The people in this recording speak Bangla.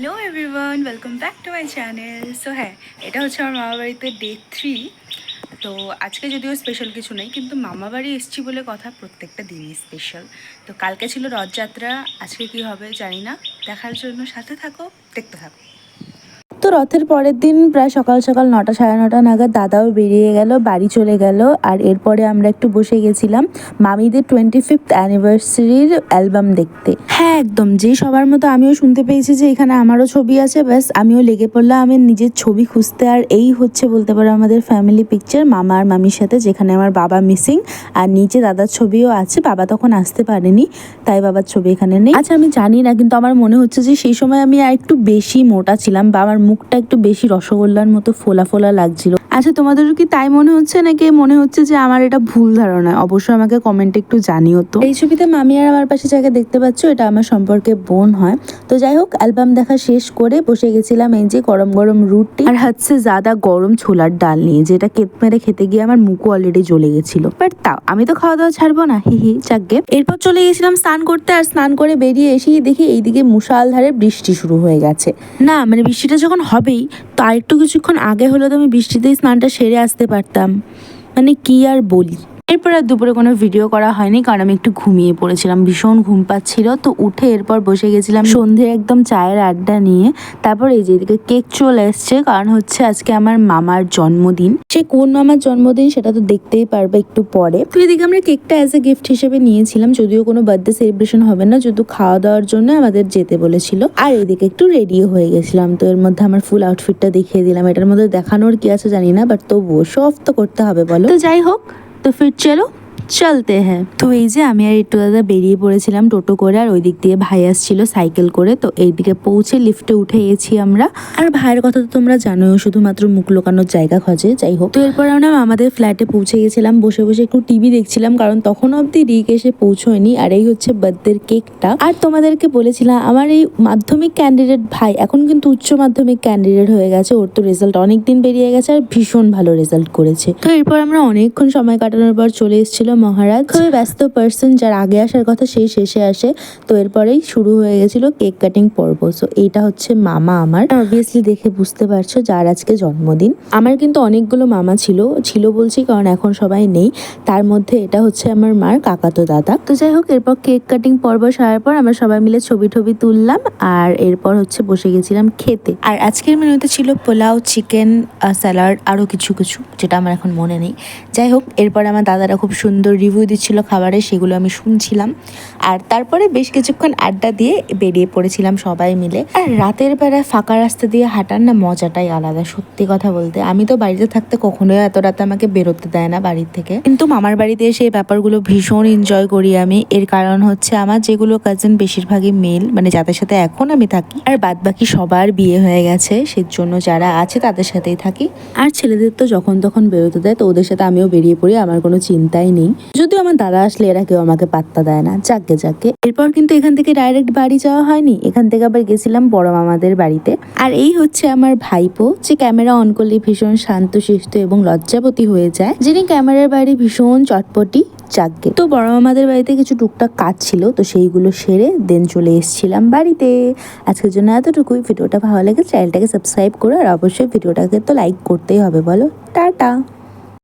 Hello everyone, welcome back to my channel. So হ্যাঁ, এটা হচ্ছে আমার মামা বাড়িতে ডে 3। তো আজকে যদিও স্পেশাল কিছু নেই, কিন্তু মামা বাড়ি এসছি বলে কথা, প্রত্যেকটা দিনই স্পেশাল। তো কালকে ছিল রথযাত্রা, আজকে কি হবে জানি না। দেখার জন্য সাথে থাকো, দেখতে থাকো। তো রথের পরের দিন প্রায় সকাল সকাল 9টা সাড়ে 9টা নাগাদ দাদাও বেরিয়ে গেল, বাড়ি চলে গেল। আর এরপরে আমরা একটু বসে গেছিলাম মামিদের 25th অ্যানিভার্সারির অ্যালবাম দেখতে। হ্যাঁ, একদম যে সবার মতো আমিও শুনতে পেয়েছি যে এখানে আমারও ছবি আছে। ব্যাস আমিও লেগে পড়লাম আমি নিজের ছবি খুঁজতে। আর এই হচ্ছে বলতে পারো আমাদের ফ্যামিলি পিকচার মামা আর মামির সাথে, যেখানে আমার বাবা মিসিং আর নিচে দাদার ছবিও আছে। বাবা তখন আসতে পারেনি, তাই বাবার ছবি এখানে নেই। আচ্ছা, আমি জানি না, কিন্তু আমার মনে হচ্ছে যে সেই সময় আমি আর একটু বেশি মোটা ছিলাম, বা আমার মুখটা একটু বেশি রসগোল্লার মতো ফোলা ফোলা লাগছিল। আচ্ছা, তোমাদেরও কি তাই মনে হচ্ছে, নাকি মনে হচ্ছে যে আমার এটা ভুল ধারণা? অবশ্যই আমাকে কমেন্টে একটু জানিও। তো এই ছবিতে মামি আর আমার পাশে যাকে দেখতে পাচ্ছ, এটা আমার সম্পর্কে বোন হয়। তো যাই হোক, অ্যালবাম দেখা শেষ করে বসে গেছিলাম এই যে গরম গরম রুটি আর হচ্ছে জাদা গরম ছোলার ডাল নিয়ে, যেটা কেত মেরে খেতে গিয়ে আমার মুখও অলরেডি জ্বলে গেছিল। বাট তাও আমি তো খাওয়া দাওয়া ছাড়বো না, হি চাকগে। এরপর চলে গেছিলাম স্নান করতে, আর স্নান করে বেরিয়ে এসেই দেখি এইদিকে মুষালধারে বৃষ্টি শুরু হয়ে গেছে। না মানে বৃষ্টিটা যখন হবেই, তো আরেকটু কিছুক্ষণ আগে হলে তো আমি বৃষ্টিতেই স্নানটা সেরে আসতে পারতাম। মানে কি আর বলি। এরপর আর দুপুরে কোনো ভিডিও করা হয়নি, কারণ আমি একটু ঘুমিয়ে পড়েছিলাম, ভীষণ ঘুম পাচ্ছিল। তো উঠে এরপর বসে গেছিলাম সন্ধে একদম চায়ের আড্ডা নিয়ে। তারপর এই যে এদিকে কেক চলে এসছে, কারণ হচ্ছে আজকে আমার মামার জন্মদিন। সে কোন মামার জন্মদিন সেটা তো দেখতেই পারবে একটু পরে। তো এদিকে আমরা কেকটা অ্যাজ এ গিফট হিসেবে নিয়েছিলাম, যদিও কোনো বার্থডে সেলিব্রেশন হবে না, শুধু খাওয়া দাওয়ার জন্য আমাদের যেতে বলেছিল। আর এদিকে একটু রেডিও হয়ে গেছিলাম। তো এর মধ্যে আমার ফুল আউটফিটটা দেখিয়ে দিলাম। এটার মধ্যে দেখানোর কি আছে জানি না, বাট তবুও শো অফ তো করতে হবে বলো। তো যাই হোক, তো ফির চলো চলতে হ্যাঁ। তো এই যে আমি আর একটু দাদা বেরিয়ে পড়েছিলাম টোটো করে, আর ওই দিক দিয়ে ভাই আসছিল সাইকেল করে। তো এইদিকে পৌঁছে লিফটে উঠে গেছি আমরা। আর ভাইয়ের কথা তো তোমরা জানোই, শুধুমাত্র মুখ লোকানোর জায়গা খোঁজে। যাই হোক, তো এরপর আমরা আমাদের ফ্ল্যাটে পৌঁছে গেছিলাম, বসে বসে একটু টিভি দেখছিলাম, কারণ তখন অব্দি রিক এসে পৌঁছয়নি। আর এই হচ্ছে বার্থডের কেকটা। আর তোমাদেরকে বলেছিলাম আমার এই মাধ্যমিক ক্যান্ডিডেট ভাই এখন কিন্তু উচ্চ মাধ্যমিক ক্যান্ডিডেট হয়ে গেছে। ওর তো রেজাল্ট অনেকদিন বেরিয়ে গেছে, আর ভীষণ ভালো রেজাল্ট করেছে। তো এরপর আমরা অনেকক্ষণ সময় কাটানোর পর চলে এসেছিল মহারাজ। খুবই ব্যস্ত পার্সন, যার আগে আসার কথা সেই শেষে আসে। তো এরপরেই শুরু হয়ে গেছিল কেক কাটিং পর্ব। সো এইটা হচ্ছে মামা আমার, অবভিয়াসলি দেখে বুঝতে পারছো যার আজকে জন্মদিন। আমার কিন্তু অনেকগুলো মামা ছিল বলছি কারণ এখন সবাই নেই। তার মধ্যে এটা হচ্ছে আমার মার কাকাতো দাদা। তো যাই হোক, এরপর কেক কাটিং পর্ব সারার পর আমরা সবাই মিলে ছবি তুললাম, আর এরপর হচ্ছে বসে গেছিলাম খেতে। আর আজকের মেনুতে ছিল পোলাও, চিকেন, স্যালাড, আরও কিছু যেটা আমার এখন মনে নেই। যাই হোক, এরপর আমার দাদারা খুব সুন্দর রিভিউ দিচ্ছিল খাবারের, সেগুলো আমি শুনছিলাম। আর তারপরে বেশ কিছুক্ষণ আড্ডা দিয়ে বেরিয়ে পড়েছিলাম সবাই মিলে। আর রাতের বেলায় ফাঁকা রাস্তা দিয়ে হাঁটার না মজাটাই আলাদা, সত্যি কথা বলতে। আমি তো বাড়িতে থাকতে কখনোই এত রাতে আমাকে বেরোতে দেয় না বাড়ির থেকে, কিন্তু মামার বাড়িতে এসে এই ব্যাপারগুলো ভীষণ এনজয় করি আমি। এর কারণ হচ্ছে আমার যেগুলো কাজিন বেশিরভাগই মেল, মানে যাদের সাথে এখন আমি থাকি, আর বাদ বাকি সবার বিয়ে হয়ে গেছে, সেজন্য যারা আছে তাদের সাথেই থাকি। আর ছেলেদের তো যখন তখন বেরোতে দেয়, তো ওদের সাথে আমিও বেরিয়ে পড়ি, আমার কোনো চিন্তাই নেই। যদিও আমার দাদা আসলে এরা কেউ আমাকে পাত্তা দেয় না, যাকে। এরপর কিন্তু এখান থেকে ডাইরেক্ট বাড়ি যাওয়া হয়নি, এখান থেকে আবার গেছিলাম বড় মামাদের বাড়িতে। আর এই হচ্ছে আমার ভাইপো, যে ক্যামেরা অন করলে ভীষণ শান্তশিষ্ট এবং লজ্জাবতী হয়ে যায়, যিনি ক্যামেরার বাইরে ভীষণ চটপটি। যাকে, তো বড় মামাদের বাড়িতে কিছু টুকটাক কাজ ছিল, তো সেইগুলো সেরে দেন চলে এসেছিলাম বাড়িতে। আজকের জন্য এতটুকুই। ভিডিওটা ভালো লাগে চ্যানেলটাকে সাবস্ক্রাইব করো, আর অবশ্যই ভিডিওটাকে তো লাইক করতেই হবে বলো। টাটা।